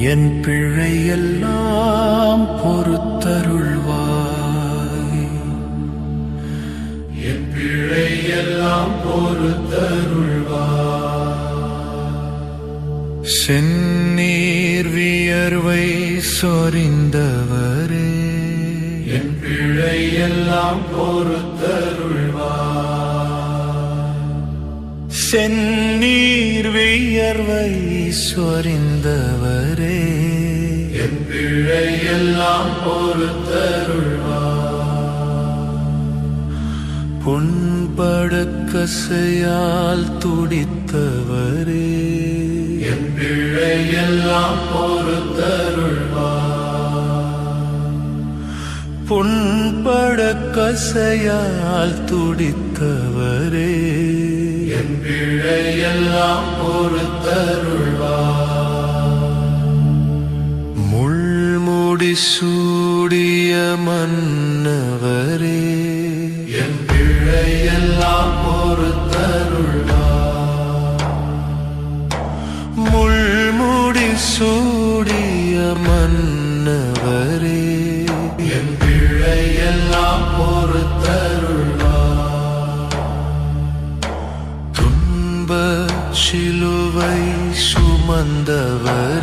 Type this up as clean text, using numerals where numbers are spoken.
என் பிழையெல்லாம் பொறுத்தருள்வாய். என் பிழையெல்லாம் பொறுத்தருள்வாய். செந்நீர் வியர்வை சொரிந்தவரே, என் பிழையெல்லாம் பொறுத்தருள்வாய். செந்நீர் வியர்வை சொரிந்தவரே, என் பிழையெல்லாம் பொறுத்தருள்வாய். புண்படுக்கசையால் துடித்தவரே, என் பிழையெல்லாம் பொறுத்தருள்வாய். புண்படுக்கசையால் துடித்தவரே, என் பிழையெல்லாம் பொறுத்தருள்வாய். முள்முடி சூடிய மன்னவரே, என் பிழையெல்லாம் பொறுத்தருள்வாய். முள்முடி சூடிய மன்னவரே, என் பிழையெல்லாம் பொறுத்தருள்வாய். சிலுவை சுமந்தவர்,